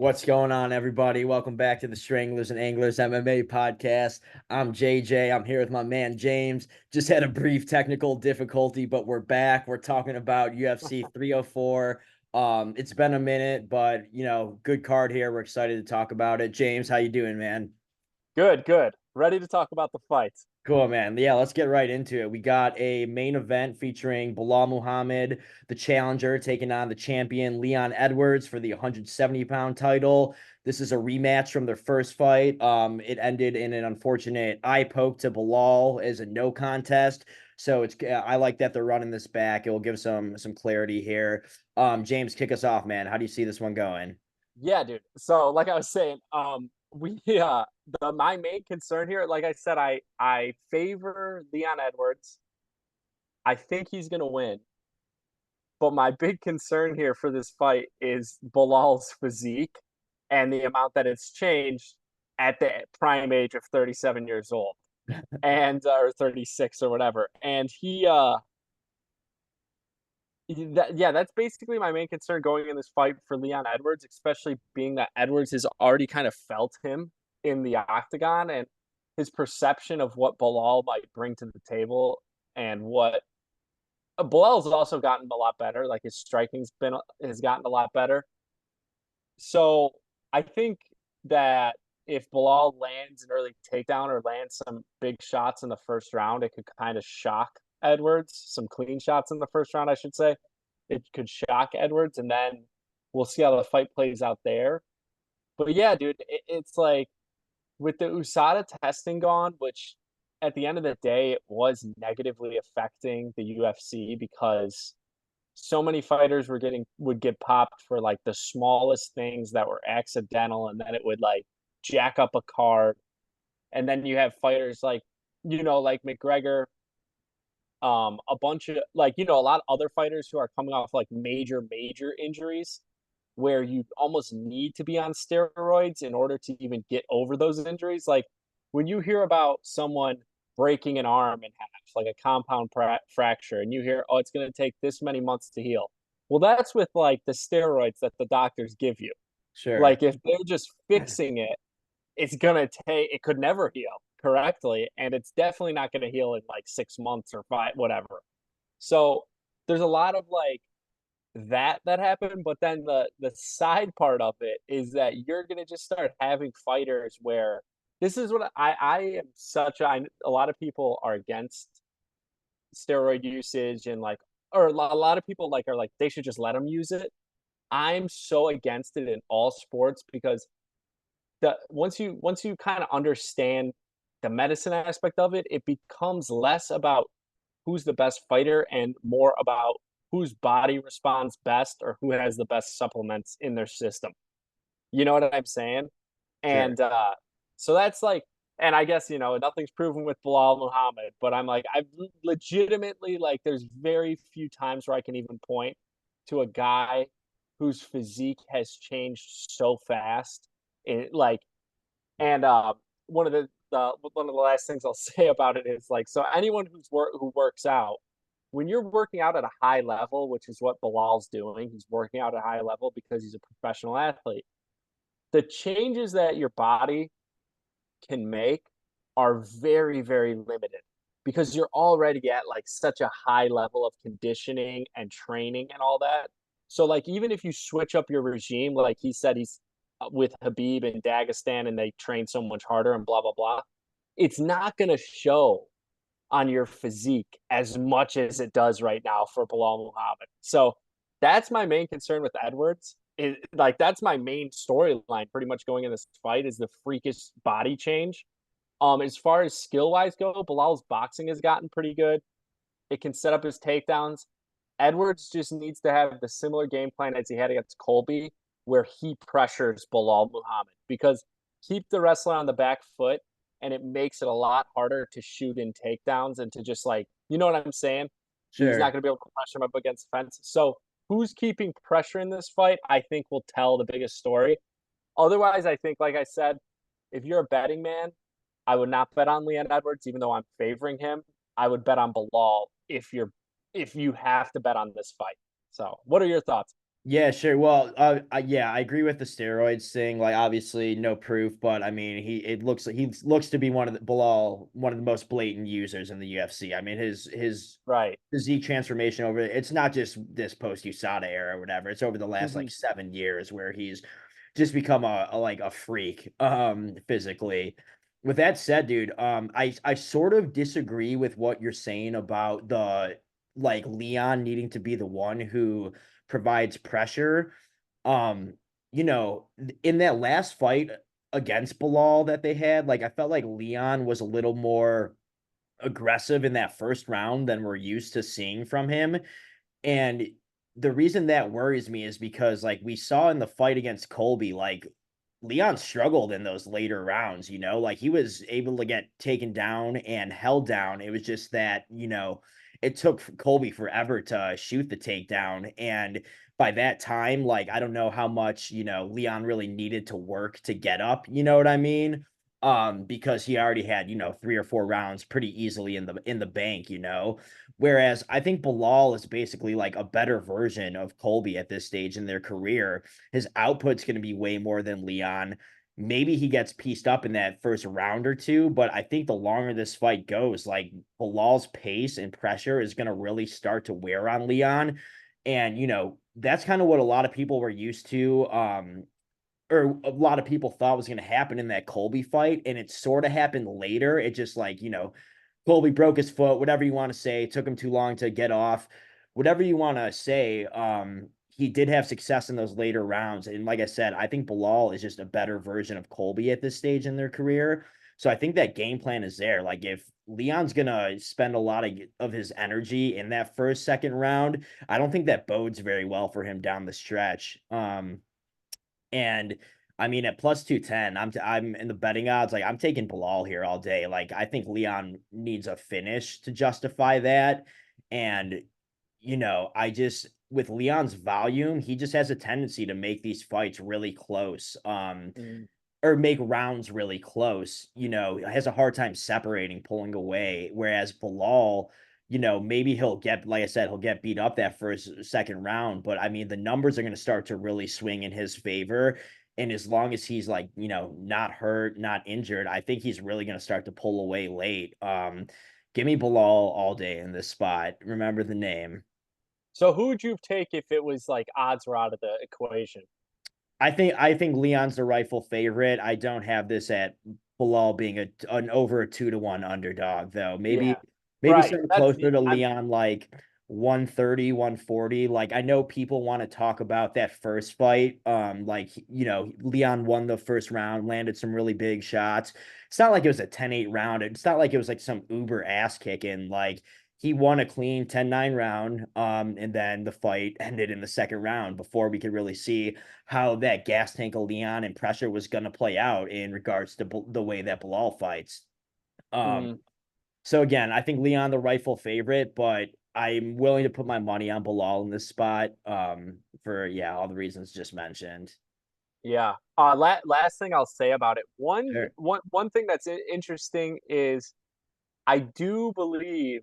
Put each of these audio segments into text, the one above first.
What's going on, everybody? Welcome back to the Stranglers and Anglers MMA podcast. I'm JJ. I'm here with my man James. Just had a brief technical difficulty, but we're back. We're talking about UFC 304. It's been a minute, but good card here. We're excited to talk about it. James, how you doing, man? Good, good. Ready to talk about the fights. Cool, man. Yeah, let's get right into it. We got a main event featuring Bilal Muhammad, the challenger, taking on the champion Leon Edwards for the 170-pound title. This is a rematch from their first fight. It ended in an unfortunate eye poke to Bilal as a no contest. So I like that they're running this back. It will give some clarity here. James, kick us off, man. How do you see this one going? Yeah, dude. So, like I was saying, we the my main concern here, like I said, I favor Leon Edwards. I think he's gonna win. But my big concern here for this fight is Bilal's physique and the amount that it's changed at the prime age of 37 years old and or 36 or whatever. And that's basically my main concern going in this fight for Leon Edwards, especially being that Edwards has already kind of felt him in the octagon and his perception of what Bilal might bring to the table and what Bilal's also gotten a lot better. Like his striking's been has gotten a lot better. So I think that if Bilal lands an early takedown or lands some big shots in the first round, it could kind of shock Edwards. Some clean shots in the first round, I should say. It could shock Edwards, and then we'll see how the fight plays out there. But yeah, dude, it's like with the USADA testing gone, which at the end of the day, it was negatively affecting the UFC because so many fighters would get popped for like the smallest things that were accidental, and then it would like jack up a card. And then you have fighters like like McGregor, a bunch of like a lot of other fighters who are coming off like major injuries where you almost need to be on steroids in order to even get over those injuries. Like when you hear about someone breaking an arm in half, like a compound fracture, and you hear, oh, it's going to take this many months to heal. Well, that's with like the steroids that the doctors give you. Sure. Like if they're just fixing it, it's going to take, it could never heal correctly. And it's definitely not going to heal in like 6 months or five, whatever. So there's a lot of like, that happened, but then the side part of it is that you're gonna just start having fighters where this is what I am such a lot of people are against steroid usage and like or a lot of people like are like they should just let them use it. I'm so against it in all sports because the once you kind of understand the medicine aspect of it, it becomes less about who's the best fighter and more about whose body responds best or who has the best supplements in their system. You know what I'm saying? Sure. And so that's like, and I guess nothing's proven with Bilal Muhammad, but I'm like, I've legitimately like, there's very few times where I can even point to a guy whose physique has changed so fast. It like, and one of one of the last things I'll say about it is like, so anyone who works out, when you're working out at a high level, which is what Bilal's doing, he's working out at a high level because he's a professional athlete. The changes that your body can make are very limited because you're already at like such a high level of conditioning and training and all that. So like even if you switch up your regime, like he said he's with Habib in Dagestan and they train so much harder and blah blah blah, it's not going to show on your physique as much as it does right now for Bilal Muhammad. So that's my main concern with Edwards. Like that's my main storyline pretty much going in this fight is the freakish body change. As far as skill wise go, Bilal's boxing has gotten pretty good. It can set up his takedowns. Edwards just needs to have the similar game plan as he had against Colby, where he pressures Bilal Muhammad because keep the wrestler on the back foot and it makes it a lot harder to shoot in takedowns and to just like, you know what I'm saying? He's not Sure. going to be able to pressure him up against the fence. So who's keeping pressure in this fight, I think will tell the biggest story. Otherwise, I think, like I said, if you're a betting man, I would not bet on Leon Edwards, even though I'm favoring him. I would bet on Bilal if you have to bet on this fight. So what are your thoughts? Yeah, sure. Well, yeah, I agree with the steroids thing. Like, obviously, no proof, but I mean, it looks like he looks to be one of the most blatant users in the UFC. I mean, his Right. physique transformation over it's not just this post USADA era or whatever. It's over the last Hmm. like 7 years where he's just become a freak physically. With that said, dude, I sort of disagree with what you're saying about the like Leon needing to be the one who provides pressure. Um, in that last fight against Bilal that they had, like I felt like Leon was a little more aggressive in that first round than we're used to seeing from him. And the reason that worries me is because like we saw in the fight against Colby, like Leon struggled in those later rounds, like he was able to get taken down and held down. It was just that, it took Colby forever to shoot the takedown. And by that time, like I don't know how much, Leon really needed to work to get up, you know what I mean? Because he already had, 3 or 4 rounds pretty easily in the bank. Whereas I think Bilal is basically like a better version of Colby at this stage in their career. His output's going to be way more than Leon. Maybe he gets pieced up in that first round or two, but I think the longer this fight goes, like Bilal's pace and pressure is going to really start to wear on Leon. And, that's kind of what a lot of people were used to. Or a lot of people thought was going to happen in that Colby fight, and it sort of happened later. It just like, Colby broke his foot, whatever you want to say, it took him too long to get off, whatever you want to say. He did have success in those later rounds. And like I said, I think Bilal is just a better version of Colby at this stage in their career. So I think that game plan is there. Like if Leon's gonna spend a lot of his energy in that first, second round, I don't think that bodes very well for him down the stretch. And I mean, at plus 210, I'm in the betting odds. Like, I'm taking Bilal here all day. Like, I think Leon needs a finish to justify that. And, I just, with Leon's volume, he just has a tendency to make these fights really close. Mm. Or make rounds really close, has a hard time separating, pulling away. Whereas Bilal, maybe he'll get, like I said, he'll get beat up that first, second round. But I mean, the numbers are going to start to really swing in his favor. And as long as he's like, not hurt, not injured, I think he's really going to start to pull away late. Give me Bilal all day in this spot. Remember the name. So who would you take if it was like odds were out of the equation? I think Leon's the rightful favorite. I don't have this at Bilal being an over a 2-1 underdog though. Yeah. Maybe Right. something That's closer to I'm Leon like 130, 140. Like I know people want to talk about that first fight. Like Leon won the first round, landed some really big shots. It's not like it was a 10-8 round. It's not like it was like some uber ass kicking. Like he won a clean 10-9 round. And then the fight ended in the second round before we could really see how that gas tank of Leon and pressure was going to play out in regards to the way that Bilal fights. Um, mhm. so again, I think Leon the rightful favorite, but I'm willing to put my money on Bilal in this spot. For yeah, all the reasons just mentioned. Yeah. Last thing I'll say about it. Sure. One thing that's interesting is I do believe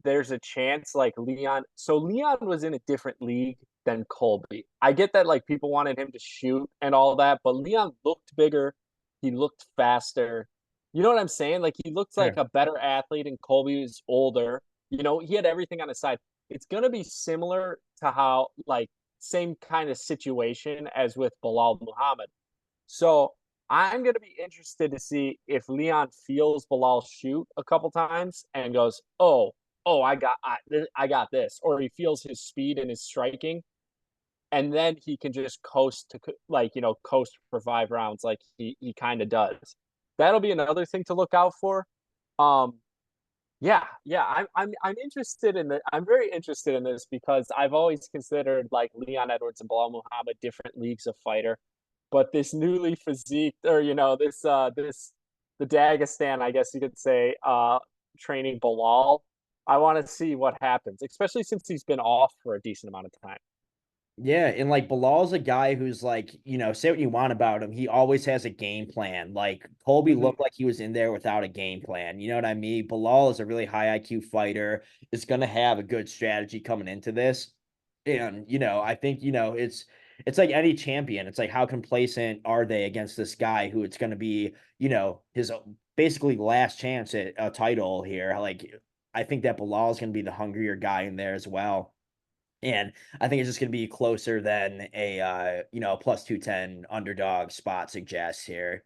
there's a chance like Leon. So Leon was in a different league than Colby. I get that like people wanted him to shoot and all that, but Leon looked bigger. He looked faster. You know what I'm saying? Like he looked like Sure. a better athlete and Colby was older. He had everything on his side. It's gonna be similar to how like same kind of situation as with Bilal Muhammad. So I'm going to be interested to see if Leon feels Bilal shoot a couple times and goes, "Oh, I got this," or he feels his speed and his striking, and then he can just coast to coast for 5 rounds like he kind of does. That'll be another thing to look out for. Um, yeah, yeah, I'm interested in I'm very interested in this because I've always considered like Leon Edwards and Bilal Muhammad different leagues of fighter, but this newly physique or this the Dagestan, I guess you could say, training Bilal. I want to see what happens, especially since he's been off for a decent amount of time. Yeah, and like Bilal's a guy who's like, say what you want about him. He always has a game plan. Like Colby Hmm. looked like he was in there without a game plan. You know what I mean? Bilal is a really high IQ fighter, is gonna have a good strategy coming into this. And, I think, it's like any champion. It's like, how complacent are they against this guy who it's going to be, his basically last chance at a title here. Like, I think that Bilal is going to be the hungrier guy in there as well. And I think it's just going to be closer than a, plus 210 underdog spot suggests here.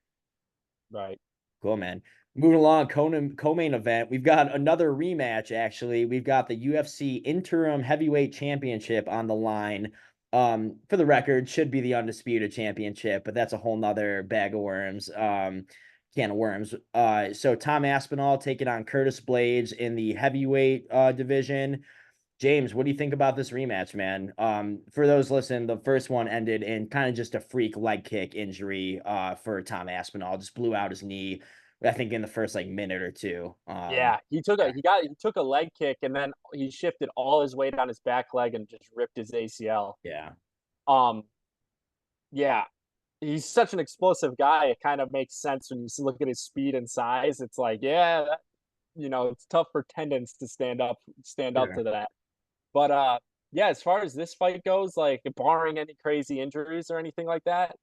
Right. Cool, man. Moving along, co-main event. We've got another rematch, actually. We've got the UFC Interim Heavyweight Championship on the line. For the record, should be the undisputed championship, but that's a whole nother bag of worms. Can of worms. So Tom Aspinall taking on Curtis Blades in the heavyweight division. James, what do you think about this rematch, man? For those listening, the first one ended in kind of just a freak leg kick injury for Tom Aspinall. Just blew out his knee, I think, in the first like minute or two. Yeah, he took a leg kick and then he shifted all his weight on his back leg and just ripped his ACL. Yeah, Um, yeah, he's such an explosive guy. It kind of makes sense when you look at his speed and size. It's like, yeah, it's tough for tendons to stand up sure. to that. But yeah, as far as this fight goes, like barring any crazy injuries or anything like that,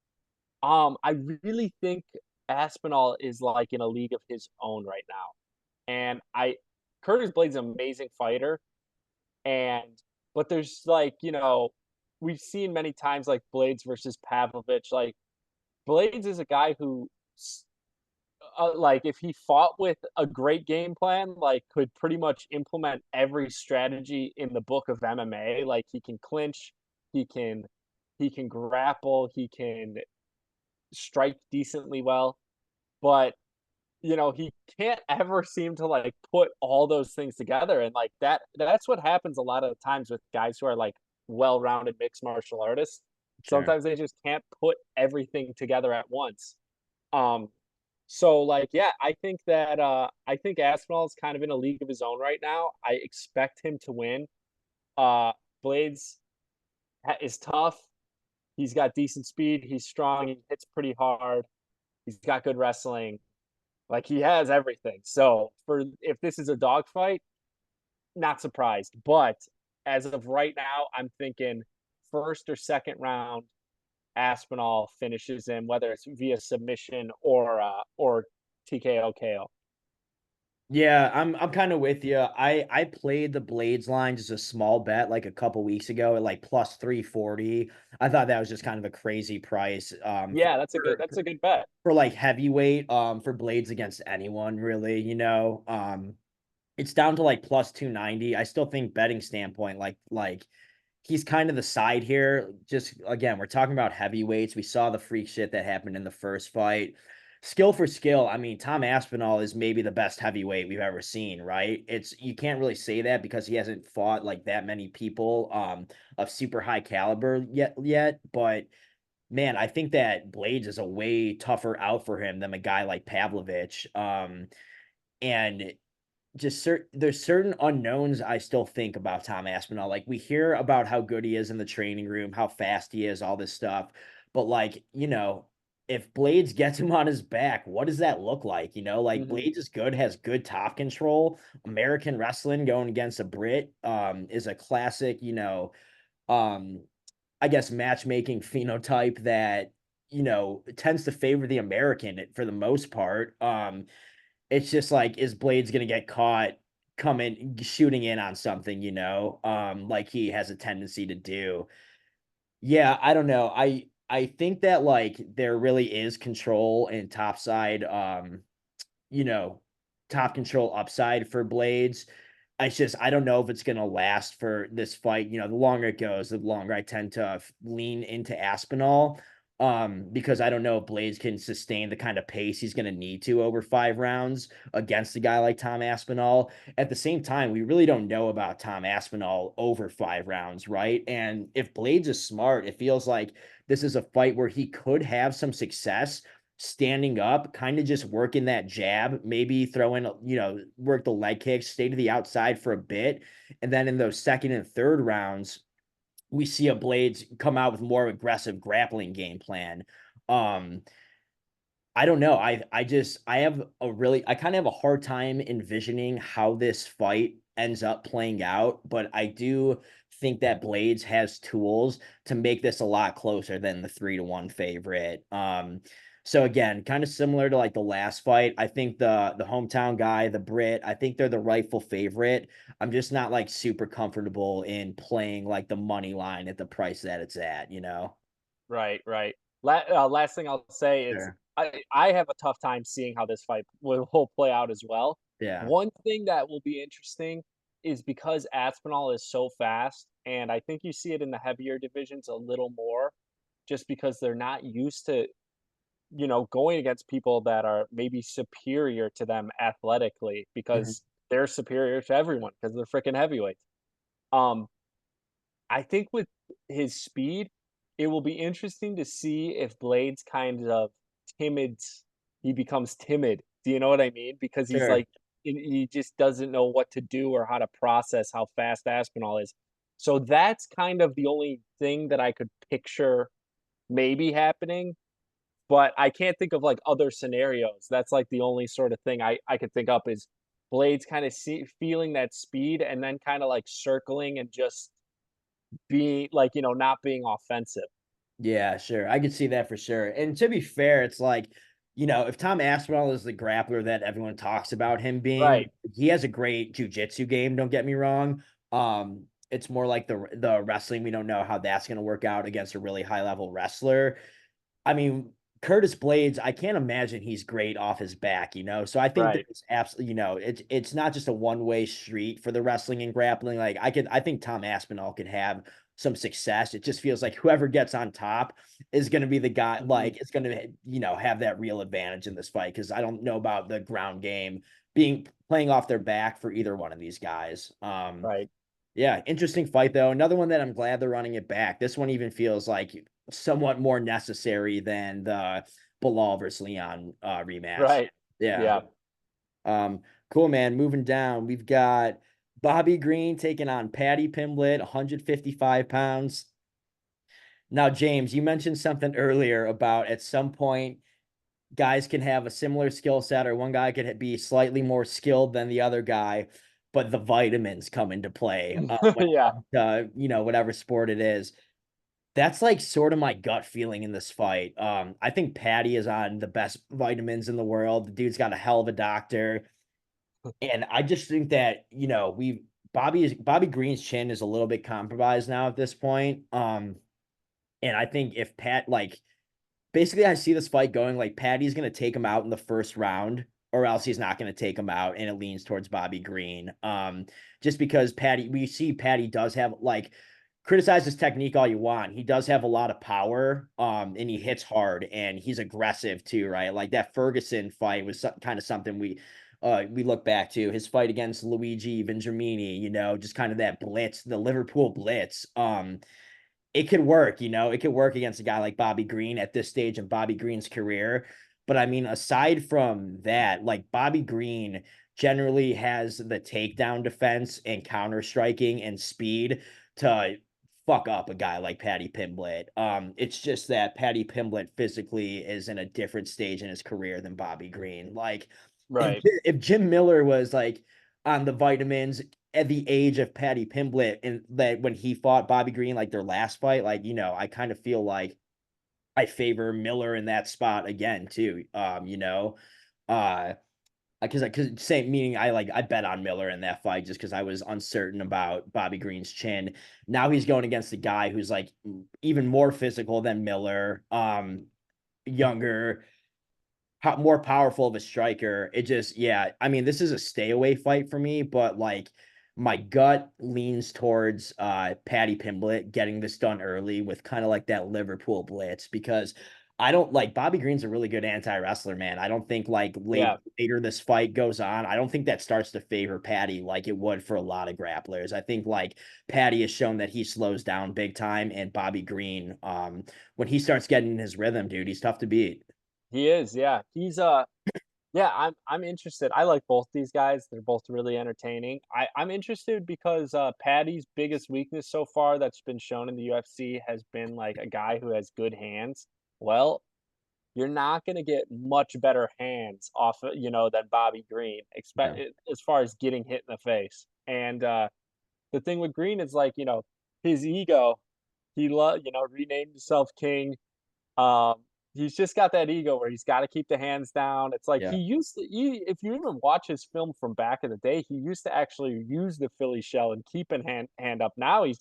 I really think Aspinall is like in a league of his own right now. And I Curtis Blades an amazing fighter, and but there's like, we've seen many times like Blades versus Pavlovich. Like Blades is a guy who like if he fought with a great game plan, like could pretty much implement every strategy in the book of MMA. Like he can clinch, he can he can grapple, he can strike decently well, but he can't ever seem to like put all those things together. And like that's what happens a lot of times with guys who are like well-rounded mixed martial artists. Sure. Sometimes they just can't put everything together at once. Um, so like, yeah, I think Aspinall is kind of in a league of his own right now. I expect him to win. Uh, Blades is tough. He's got decent speed. He's strong. He hits pretty hard. He's got good wrestling. Like he has everything. So for if this is a dogfight, not surprised. But as of right now, I'm thinking first or second round, Aspinall finishes him, whether it's via submission or TKO KO. Yeah, I'm kind of with you. I played the Blades line just a small bet like a couple weeks ago at like plus 340. I thought that was just kind of a crazy price Yeah, that's a good bet. for like heavyweight for Blades against anyone really, it's down to like plus 290. I still think betting standpoint like he's kind of the side here. Just again, we're talking about heavyweights. We saw the freak shit that happened in the first fight. Skill for skill, I mean, Tom Aspinall is maybe the best heavyweight we've ever seen, right? It's you can't really say that because he hasn't fought like that many people of super high caliber yet, but man, I think that Blades is a way tougher out for him than a guy like Pavlovich. And there's certain unknowns I still think about Tom Aspinall. Like we hear about how good he is in the training room, how fast he is, all this stuff. But like, if Blades gets him on his back, what does that look like? Like Hmm. Blades is good, has good top control. American wrestling going against a Brit is a classic, um, I guess matchmaking phenotype that, tends to favor the American for the most part. It's just like, is Blades gonna get caught coming shooting in on something, like he has a tendency to do. Yeah, I don't know. I think that like there really is control and topside, you know, top control upside for Blades. It's just I don't know if it's gonna last for this fight. The longer it goes, the longer I tend to lean into Aspinall. Because I don't know if Blades can sustain the kind of pace he's gonna need to over 5 rounds against a guy like Tom Aspinall. At the same time, we really don't know about Tom Aspinall over 5 rounds, right? And if Blades is smart, it feels like this is a fight where he could have some success standing up, kind of just working that jab, maybe throwing, work the leg kicks, stay to the outside for a bit. And then in those second and third rounds, we see a Blades come out with more aggressive grappling game plan. Um, I don't know. I kind of have a hard time envisioning how this fight ends up playing out, but I do think that Blades has tools to make this a lot closer than the 3-1 favorite. So again, kind of similar to like the last fight. I think the hometown guy, the Brit, I think they're the rightful favorite. I'm just not like super comfortable in playing like the money line at the price that it's at, you know? Right, right. Last thing I'll say, it's Sure. I have a tough time seeing how this fight will play out as well. Yeah. One thing that will be interesting is because Aspinall is so fast, and I think you see it in the heavier divisions a little more, just because they're not used to, going against people that are maybe superior to them athletically Mhm. because they're superior to everyone because they're freaking heavyweights. Um, I think with his speed, it will be interesting to see if Blade's kind of timid he becomes timid. Do you know what I mean? Because he's Sure. like he just doesn't know what to do or how to process how fast Aspinall is. So that's kind of the only thing that I could picture maybe happening, but I can't think of like other scenarios. That's like the only sort of thing I could think up is Blade's kind of feeling that speed and then kind of like circling and just being like, not being offensive. Yeah, sure. I could see that for sure. And to be fair, it's like, if Tom Aspinall is the grappler that everyone talks about him being, Right. he has a great jujitsu game, don't get me wrong. It's more like the wrestling, we don't know how that's going to work out against a really high level wrestler. I mean, Curtis Blades, I can't imagine he's great off his back, So I think Right. there's absolutely, it's not just a one-way street for the wrestling and grappling. Like I think Tom Aspinall could have some success. It just feels like whoever gets on top is going to be the guy, Mhm. like it's going to, have that real advantage in this fight. Cause I don't know about the ground game being playing off their back for either one of these guys. Right. Yeah, interesting fight though. Another one that I'm glad they're running it back. This one even feels like somewhat more necessary than the Bilal versus Leon rematch. Right. Yeah. Yeah. Um, cool, man. Moving down, we've got Bobby Green taking on Patty Pimblett, 155 pounds. Now, James, you mentioned something earlier about at some point guys can have a similar skill set, or one guy could be slightly more skilled than the other guy, but the vitamins come into play when it Yeah. comes to, whatever sport it is. That's like sort of my gut feeling in this fight. I think Patty is on the best vitamins in the world. The dude's got a hell of a doctor. And I just think that, Bobby Green's chin is a little bit compromised now at this point. And I think if Pat like basically I see this fight going like Patty's gonna take him out in the first round, or else he's not gonna take him out, and it leans towards Bobby Green. Just because we see Patty does have like criticize his technique all you want. He does have a lot of power, and he hits hard and he's aggressive too, right? Like that Ferguson fight was kind of something we look back to his fight against Luigi Vendramin, just kind of that blitz, the Liverpool blitz. It could work, it could work against a guy like Bobby Green at this stage in Bobby Green's career. But I mean, aside from that, like Bobby Green generally has the takedown defense and counter striking and speed to fuck up a guy like Patty Pimblett. It's just that Patty Pimblett physically is in a different stage in his career than Bobby Green. Like if Right. if Jim Miller was like on the vitamins at the age of Patty Pimblett and that when he fought Bobby Green, like their last fight, like, I kind of feel like I favor Miller in that spot again too. Uh because same meaning I bet on Miller in that fight just because I was uncertain about Bobby Green's chin. Now he's going against a guy who's like even more physical than Miller, younger, more powerful of a striker. It just, yeah, I mean, this is a stay away fight for me, but like my gut leans towards Patty Pimblett getting this done early with kind of like that Liverpool blitz because I don't like Bobby Green's a really good anti-wrestler, man. I don't think like Yeah. later this fight goes on, I don't think that starts to favor Patty like it would for a lot of grapplers. I think like Patty has shown that he slows down big time, and Bobby Green, when he starts getting in his rhythm, dude, he's tough to beat. He is. Yeah. Yeah, I'm interested. I like both these guys. They're both really entertaining. I'm interested because Patty's biggest weakness so far that's been shown in the UFC has been like a guy who has good hands. Well, you're not going to get much better hands off of, than Bobby Green, Yeah. expect as far as getting hit in the face. And the thing with Green is like, his ego. Renamed himself king. Um, he's just got that ego where he's got to keep the hands down. It's like Yeah. if you even watch his film from back in the day, he used to actually use the Philly shell and keep an hand up. Now he's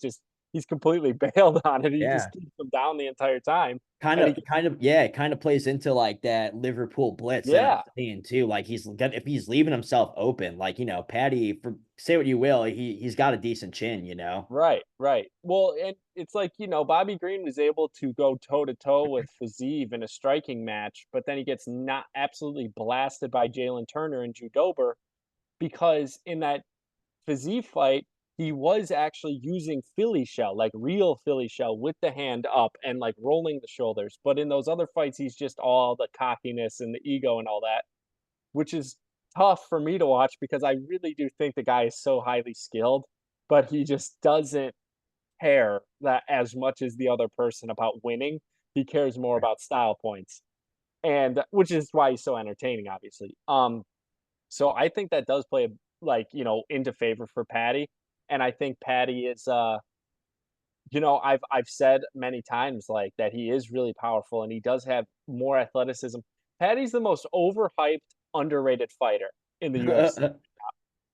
completely bailed on it. He Yeah. just keeps them down the entire time, Kind and of, kind of, yeah, it kind of plays into like that Liverpool blitz that I'm yeah, saying too. Like if he's leaving himself open, like Patty, for say what you will, he's got a decent chin. right, right. Well, and it's like, Bobby Green was able to go toe to toe with Fazeev in a striking match, but then he gets not absolutely blasted by Jalen Turner and Drew Dober because in that Fazeev fight, he was actually using Philly shell, like real Philly shell with the hand up and like rolling the shoulders. But in those other fights, he's just all the cockiness and the ego and all that, which is tough for me to watch because I really do think the guy is so highly skilled, but he just doesn't care that as much as the other person about winning. He cares more about style points. And which is why he's so entertaining, obviously. So I think that does play into favor for Patty. And I think Patty is I've said many times like that he is really powerful and he does have more athleticism. Patty's the most overhyped, underrated fighter in the UFC.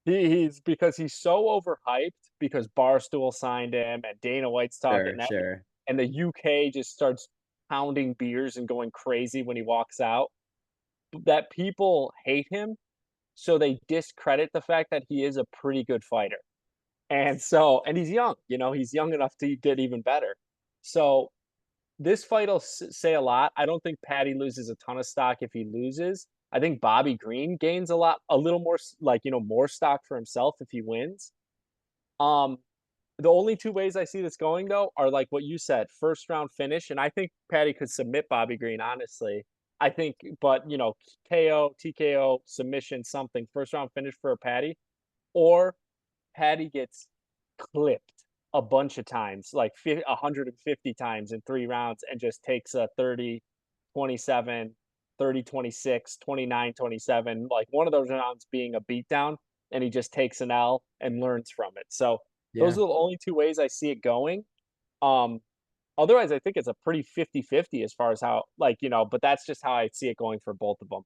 He's because he's so overhyped because Barstool signed him and Dana White's talking Sure, that sure. and the UK just starts pounding beers and going crazy when he walks out that people hate him, so they discredit the fact that he is a pretty good fighter. And he's young, he's young enough to get even better. So this fight will say a lot. I don't think Patty loses a ton of stock if he loses. I think Bobby Green gains a little more, more stock for himself if he wins. Um, the only two ways I see this going though are like what you said, first round finish, and I think Patty could submit Bobby Green. Honestly, I think, but KO, TKO, submission, something, first round finish for a Patty, or Patty gets clipped a bunch of times, like 150 times in 3 rounds, and just takes a 30, 27, 30, 26, 29, 27, like one of those rounds being a beatdown, and he just takes an L and learns from it. So those Yeah. are the only two ways I see it going. Um, Otherwise, I think it's a pretty 50-50 as far as how, but that's just how I see it going for both of them.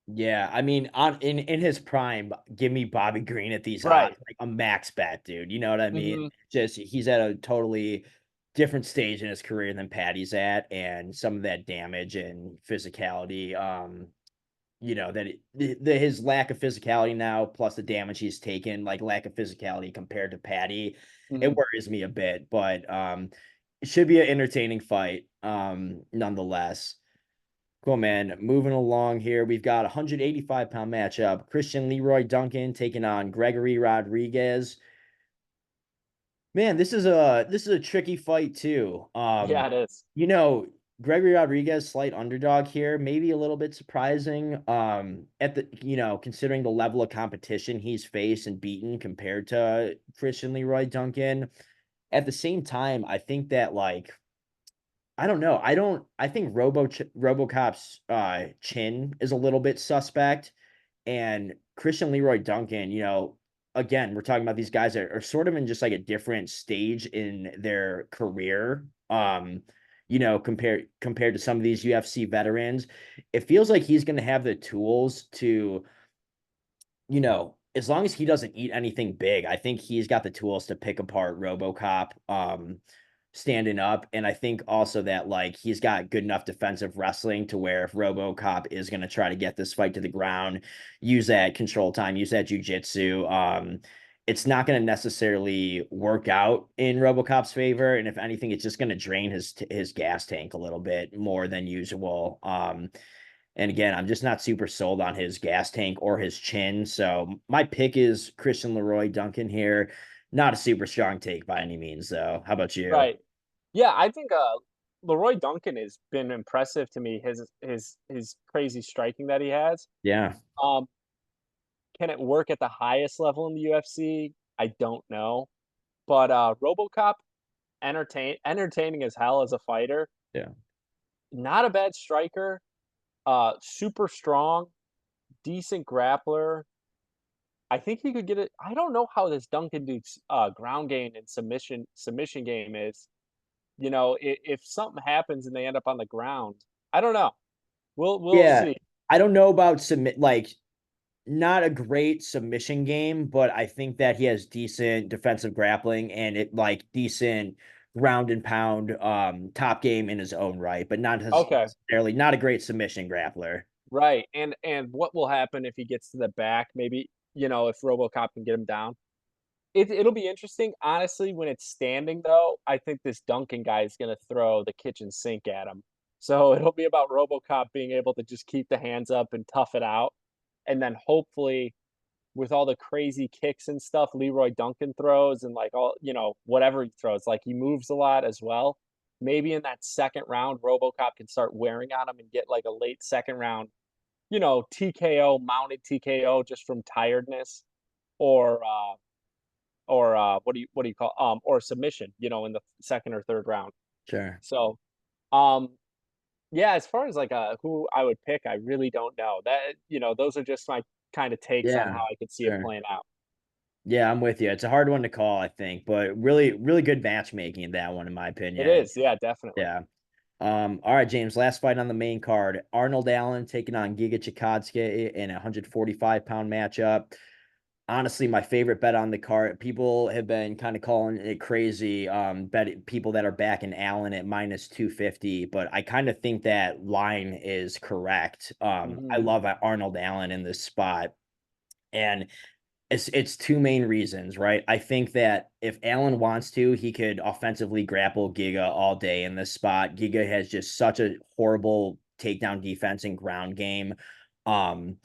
Yeah, I mean, on in his prime, give me Bobby Green at these odds, Right. like a max bet, dude. You know what I mean? Hmm. Just he's at a totally different stage in his career than Patty's at, and some of that damage and physicality, his lack of physicality now, plus the damage he's taken, like lack of physicality compared to Patty, it Hmm. worries me a bit, but it should be an entertaining fight, nonetheless. Cool, man. Moving along here, we've got a 185-pound matchup. Christian Leroy Duncan taking on Gregory Rodriguez. Man, this is a tricky fight too. Yeah, it is. You know, Gregory Rodriguez, slight underdog here, maybe a little bit surprising. At the considering the level of competition he's faced and beaten compared to Christian Leroy Duncan. At the same time, I think that like I don't know. I think RoboCop's chin is a little bit suspect, and Christian Leroy Duncan, again, we're talking about these guys that are sort of in just like a different stage in their career. Compared to some of these UFC veterans, it feels like he's going to have the tools to, as long as he doesn't eat anything big, I think he's got the tools to pick apart RoboCop standing up. And I think also that like he's got good enough defensive wrestling to where if RoboCop is going to try to get this fight to the ground, use that control time, use that jujitsu, it's not going to necessarily work out in RoboCop's favor. And if anything, it's just going to drain his gas tank a little bit more than usual. And again, I'm just not super sold on his gas tank or his chin. So my pick is Christian Leroy Duncan here. Not a super strong take by any means, though. How about you? Right. Yeah, I think Leroy Duncan has been impressive to me. His crazy striking that he has. Yeah. Um, can it work at the highest level in the UFC? I don't know. But RoboCop entertaining as hell as a fighter. Yeah. Not a bad striker. Super strong, decent grappler. I think he could get it. I don't know how this Duncan Duke's ground game and submission game is. You know, if something happens and they end up on the ground, I don't know. We'll Yeah. see. I don't know about submit like not a great submission game, but I think that he has decent defensive grappling and it like decent ground and pound top game in his own right, but not Okay. necessarily not a great submission grappler. Right, and what will happen if he gets to the back? Maybe, you know, if RoboCop can get him down. It'll be interesting. Honestly, when it's standing though, I think this Duncan guy is gonna throw the kitchen sink at him. So it'll be about RoboCop being able to just keep the hands up and tough it out. And then hopefully with all the crazy kicks and stuff Leroy Duncan throws and like all, you know, whatever he throws, like he moves a lot as well. Maybe in that second round, RoboCop can start wearing on him and get like a late second round, you know, TKO, mounted TKO just from tiredness or what do you call or submission, you know, in the second or third round. Sure. So um yeah, as far as like who I would pick, I really don't know. That you know, those are just my kind of takes on Yeah. how I could see it Sure. playing out. Yeah, I'm with you. It's a hard one to call, I think, but really, really good matchmaking in that one, in my It opinion. is, yeah, definitely. Yeah. All right, James. Last fight on the main card: Arnold Allen taking on Giga Chikadze in a 145-pound matchup. Honestly, my favorite bet on the card. People have been kind of calling it crazy. Bet people that are backing Allen at minus 250, but I kind of think that line is correct. I Mhm. love Arnold Allen in this spot, and it's two main reasons, right? I think that if Allen wants to, he could offensively grapple Giga all day in this spot. Giga has just such a horrible takedown defense and ground game. Um,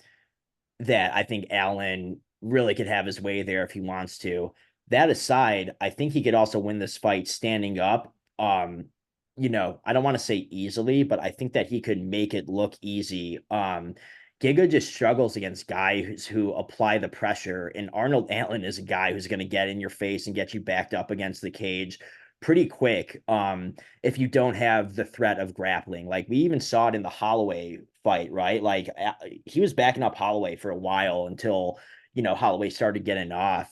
that I think Allen really could have his way there if he wants to. That aside, I think he could also win this fight standing up. I don't want to say easily, but I think that he could make it look easy. Giga just struggles against guys who apply the pressure, and Arnold Allen is a guy who's going to get in your face and get you backed up against the cage pretty quick. If you don't have the threat of grappling. Like we even saw it in the Holloway fight, right? Like he was backing up Holloway for a while until, Holloway started getting off.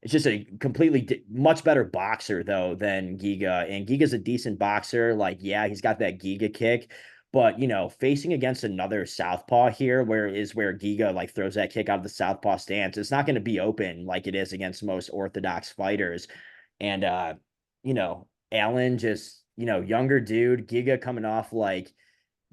It's just a completely much better boxer though than Giga, and Giga's a decent boxer. Like, yeah, he's got that Giga kick, but facing against another southpaw here, where Giga like throws that kick out of the southpaw stance, it's not going to be open like it is against most orthodox fighters. And Allen just, younger dude, Giga coming off like,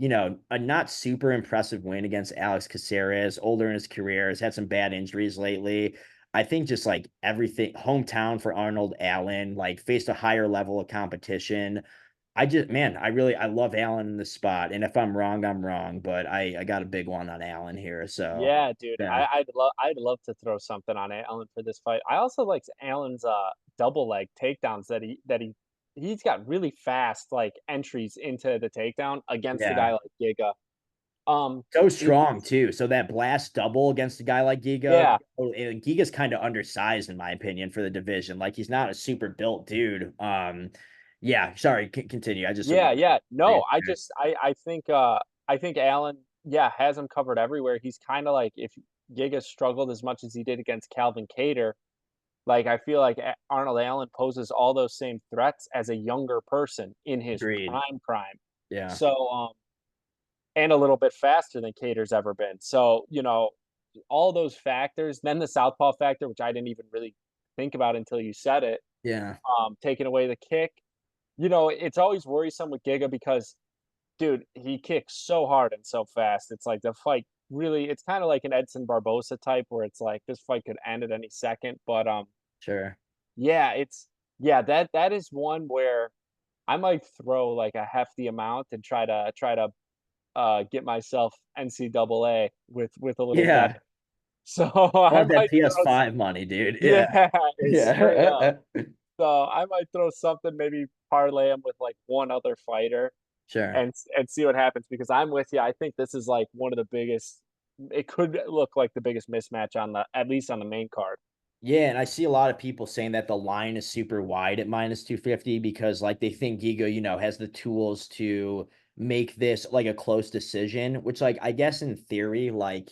a not super impressive win against Alex Caceres, older in his career, has had some bad injuries lately. I think just like everything, hometown for Arnold Allen, like faced a higher level of competition. I love Allen in this spot. And if I'm wrong, I'm wrong, but I got a big one on Allen here. So Yeah, dude. yeah, I'd love to throw something on Allen for this fight. I also like Allen's double leg takedowns he's got really fast like entries into the takedown against a yeah. guy like Giga. Um So it, strong too. So that blast double against a guy like Giga, yeah, and Giga's kind of undersized in my opinion for the division. Like he's not a super built dude. Yeah. Sorry, continue. I just yeah, yeah. No, I think Allen, yeah, has him covered everywhere. He's kind of like if Giga struggled as much as he did against Calvin Cater, like I feel like Arnold Allen poses all those same threats as a younger person in his agreed. prime. Yeah, So and a little bit faster than Cater's ever been. So, you know, all those factors, then the southpaw factor, which I didn't even really think about until you said it, yeah, taking away the kick. You know, it's always worrisome with Giga because, dude, he kicks so hard and so fast. It's like the fight really, it's kind of like an Edson Barbosa type where it's like this fight could end at any second. But sure. yeah, yeah, that is one where I might throw like a hefty amount and try to get myself NCAA with a little bet. Yeah. So I I want that might throw PS5 money, dude. Yeah. yeah, it's straight up. Yeah. So I might throw something, maybe parlay him with like one other fighter Sure. and see what happens because I'm with you. I think this is like one of the biggest. It could look like the biggest mismatch on the at least on the main card. Yeah, and I see a lot of people saying that the line is super wide at minus 250 because like they think Giga, has the tools to make this like a close decision, which like I guess in theory, like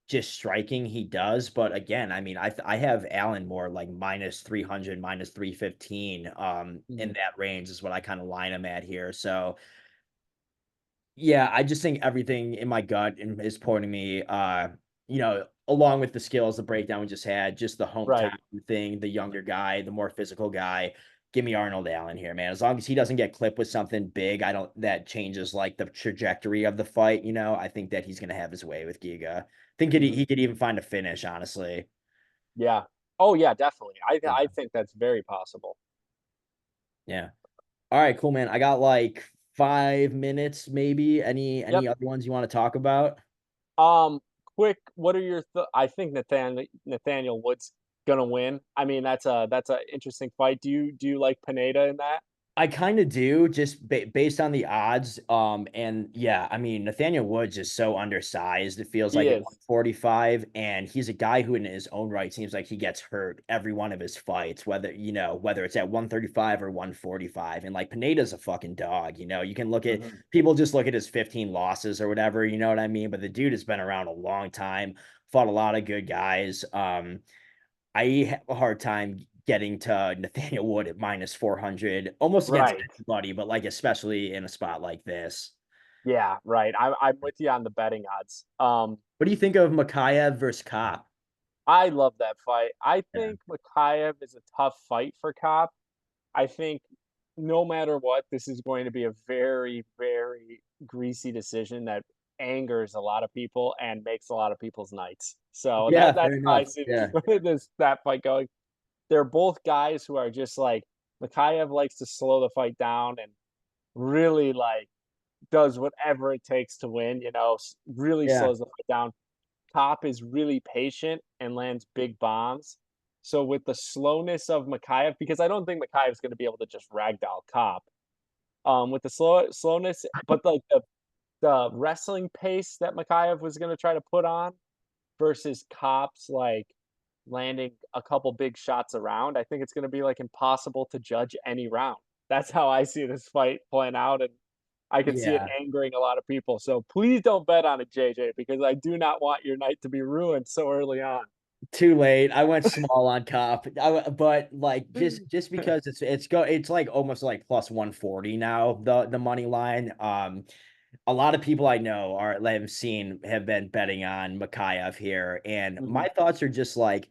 just striking, he does. But again, I mean, I have Allen more like minus 300, minus 315. In Mhm. that range is what I kind of line him at here. So yeah, I just think everything in my gut is pointing me, along with the skills, the breakdown we just had, just the hometown Right. thing, the younger guy, the more physical guy. Give me Arnold Allen here, man. As long as he doesn't get clipped with something big, I don't that changes like the trajectory of the fight. I think that he's gonna have his way with Giga. Think Mhm. he could even find a finish, honestly. Yeah. Oh, yeah, definitely. I Yeah. think that's very possible. Yeah. All right, cool, man. I got like 5 minutes, maybe. Any Yep. other ones you want to talk about? Um, quick, what are your I think Nathaniel Wood's gonna win. I mean, that's a interesting fight. Do you like Pineda in that? I kind of do, just based on the odds. And yeah, I mean, Nathaniel Woods is so undersized. It feels He like at is. 145, and he's a guy who, in his own right, seems like he gets hurt every one of his fights, whether it's at 135 or 145. And like Pineda's a fucking dog. You can look at Mhm. people just look at his 15 losses or whatever. You know what I mean? But the dude has been around a long time, fought a lot of good guys. I have a hard time getting to Nathaniel Wood at minus 400, almost against Right. anybody, but like especially in a spot like this. Yeah, right. I'm with you on the betting odds. What do you think of Makayev versus Kopp? I love that fight. I Yeah. think Mikhaev is a tough fight for Cobb. I think no matter what, this is going to be a very, very greasy decision that angers a lot of people and makes a lot of people's nights. So Yeah, that's fair how I enough. see Yeah. that fight going. They're both guys who are just like Mikhaev likes to slow the fight down and really like does whatever it takes to win, really Yeah. slows the fight down. Top is really patient and lands big bombs. So with the slowness of Mikhaev, because I don't think Mikhaev is going to be able to just ragdoll Cop. With the slowness, but like the wrestling pace that Mikhaev was going to try to put on versus Cop's like landing a couple big shots around, I think it's going to be like impossible to judge any round. That's how I see this fight playing out, and I can see it Yeah. angering a lot of people. So please don't bet on it, JJ, because I do not want your night to be ruined so early on. Too late. I went small on Kopp. But like just because it's like almost like plus 140 now, the money line. A lot of people I know have seen have been betting on Makayev here. And Mhm. my thoughts are just like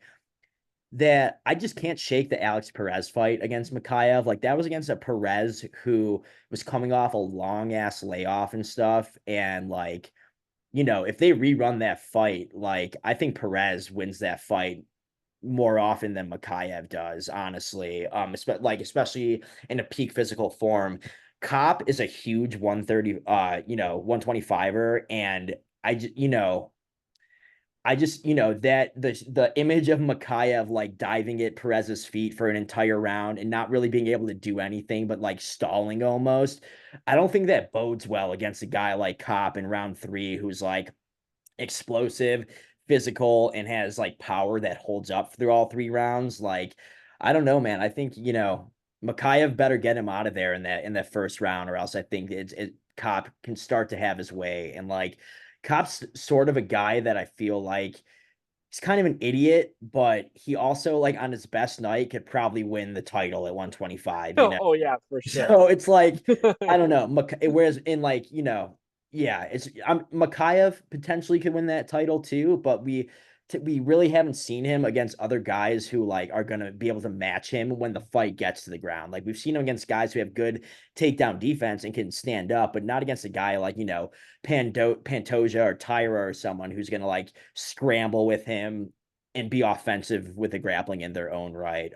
that I just can't shake the Alex Perez fight against Makayev. Like that was against a Perez who was coming off a long ass layoff and stuff. And like, if they rerun that fight, like I think Perez wins that fight more often than Makayev does, honestly. Especially in a peak physical form. Cop is a huge 130, 125er, and I just, that the image of Makayev like diving at Perez's feet for an entire round and not really being able to do anything but like stalling almost. I don't think that bodes well against a guy like Cop in round three who's like explosive, physical, and has like power that holds up through all 3 rounds. Like, I don't know, man. I think, Makayev better get him out of there in that first round, or else I think Cop can start to have his way. And like Cop's sort of a guy that I feel like he's kind of an idiot, but he also like on his best night could probably win the title at 125, Oh yeah, for sure. So it's like I don't know. Whereas in like yeah, Makayev potentially could win that title too, but we really haven't seen him against other guys who like are gonna be able to match him when the fight gets to the ground. Like we've seen him against guys who have good takedown defense and can stand up, but not against a guy like Pantoja or Tyra or someone who's gonna like scramble with him and be offensive with the grappling in their own right.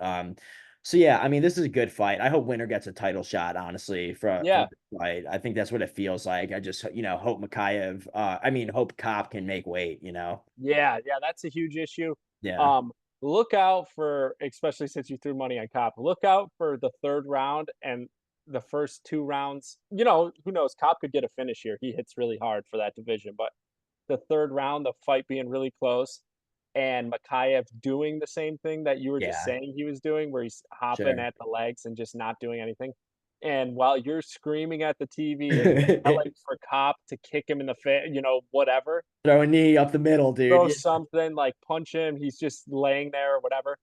So yeah, I mean, this is a good fight. I hope winner gets a title shot, honestly, from Yeah, this fight. I think that's what it feels like. I just, hope hope Cop can make weight. yeah, that's a huge issue. Yeah. Um, look out for, especially since you threw money on Cop. Look out for the third round and the first 2 rounds. Who knows? Cop could get a finish here. He hits really hard for that division, but the third round, the fight being really close, and Makayev doing the same thing that you were just Yeah, saying he was doing, where he's hopping sure. at the legs and just not doing anything. and while you're screaming at the TV and yelling for Cop to kick him in the face, whatever, Throw a knee up the middle, dude. throw Yeah. something, like punch him, he's just laying there or whatever.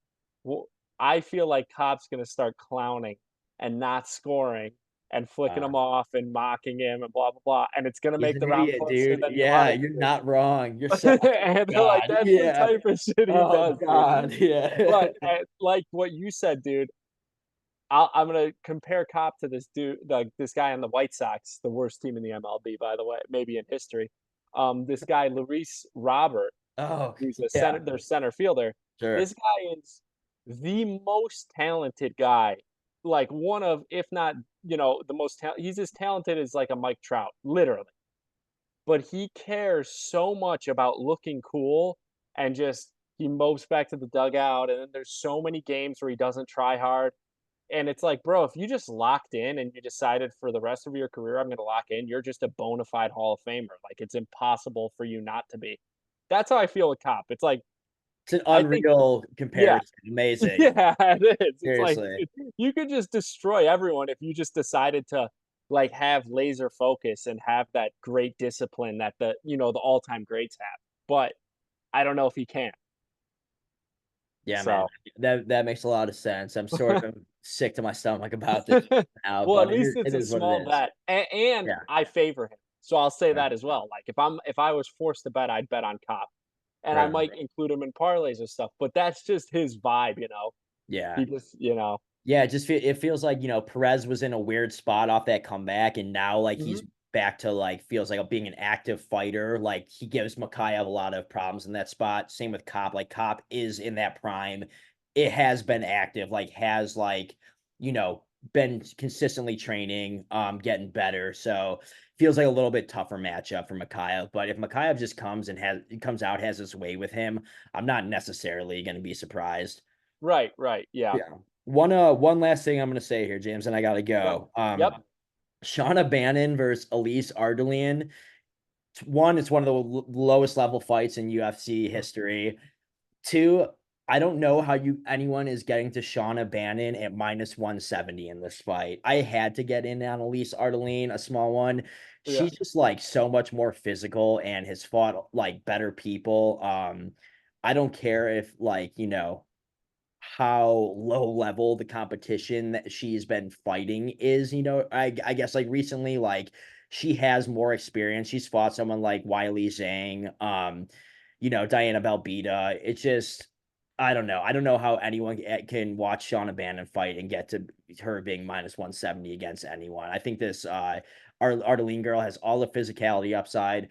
Well, I feel like Cop's gonna start clowning and not scoring and flicking Uh, him off and mocking him and blah blah blah, and it's gonna he's make an the round idiot, closer dude. than you Yeah, want it you're not wrong. You're so, to. oh And they're like, God. "That's the Yeah. type of shit he Oh does, dude." God. Yeah. But, like what you said, dude, I'm gonna compare Cop to this dude, like this guy on the White Sox, the worst team in the MLB, by the way, maybe in history. This guy, Luis Robert, Oh who's a yeah. their center fielder. Sure. This guy is the most talented guy, like one of, if not, the most. He's as talented as like a Mike Trout, literally. But he cares so much about looking cool and just he mopes back to the dugout. And then there's so many games where he doesn't try hard. And it's like, bro, if you just locked in and you decided for the rest of your career, I'm going to lock in, you're just a bona fide Hall of Famer. Like, it's impossible for you not to be. That's how I feel with Cop. It's like, It's an I think, unreal yeah, comparison. Amazing. yeah, it is. It's like, Seriously. you could just destroy everyone if you just decided to, like, have laser focus and have that great discipline that the all time greats have. But I don't know if he can. Yeah, man. So. That makes a lot of sense. I'm sort of sick to my stomach about this now, Well, at but least it it's a is what it small is. bet, and Yeah. I favor him, so I'll say Right. that as well. Like, if I was forced to bet, I'd bet on Cop, and I Right on. might include him in parlays or stuff, but that's just his vibe. Yeah. He just. Yeah, it feels like, Perez was in a weird spot off that comeback, and now, like, he's Mhm. back to, like, feels like being an active fighter. Like, he gives Mikhail a lot of problems in that spot. Same with Cop. Like, Cop is in that prime. It has been active, like, has, like, you know, been consistently training, getting better. So feels like a little bit tougher matchup for Mikhail. But if Mikhail just comes out, has his way with him, I'm not necessarily gonna be surprised. Right, right, yeah. Yeah. One last thing I'm gonna say here, James, and I gotta Okay. go. Yep. Shauna Bannon versus Elise Ardalian. One, it's one of the lowest level fights in UFC Mhm. history. Two, I don't know how anyone is getting to Shauna Bannon at -170 in this fight. I had to get in on Elise Ardalian, a small one. Yeah. She's just like so much more physical and has fought like better people. I don't care if how low level the competition that she's been fighting is, I guess like recently, like she has more experience. She's fought someone like Wiley Zhang, Diana Belbita. It's just, I don't know. I don't know how anyone can watch Shauna Bannon fight and get to her being -170 against anyone. I think this Ardeline girl has all the physicality upside,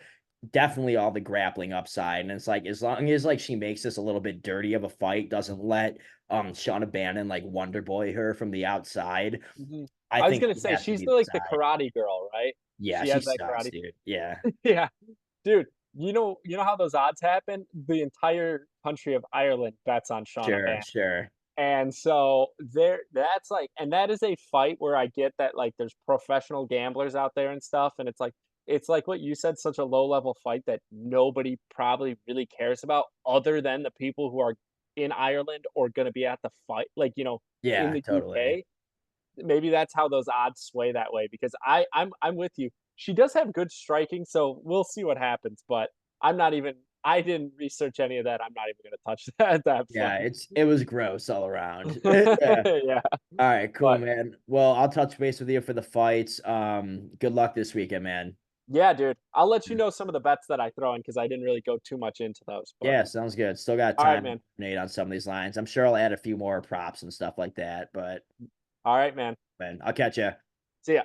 definitely all the grappling upside. And it's like as long as like she makes this a little bit dirty of a fight, doesn't let Shauna Bannon like Wonder Boy her from the outside, Mhm. I I was think gonna she say, has to she's be the, the like, the side. karate girl, right? Yeah, She she has that sucks, karate. dude. Yeah. Yeah. Dude, you know how those odds happen? The entire country of Ireland bets on Shauna Sure, Bannon. sure. And so that's like, and that is a fight where I get that, like, there's professional gamblers out there and stuff, and it's like what you said, such a low level fight that nobody probably really cares about other than the people who are in Ireland or gonna be at the fight, like, in Yeah, the totally. UK. Maybe that's how those odds sway that way because I'm with you. She does have good striking, so we'll see what happens, but I didn't research any of that. I'm not even gonna touch that Yeah, fight. it was gross all around. Yeah. Yeah, All right, cool, but man. Well, I'll touch base with you for the fights. Good luck this weekend, man. yeah, dude, I'll let you know some of the bets that I throw in because I didn't really go too much into those, but Yeah, sounds good. Still got all right, time to man. nade on some of these lines. I'm sure I'll add a few more props and stuff like that, but All right, man. man, I'll catch you. See ya.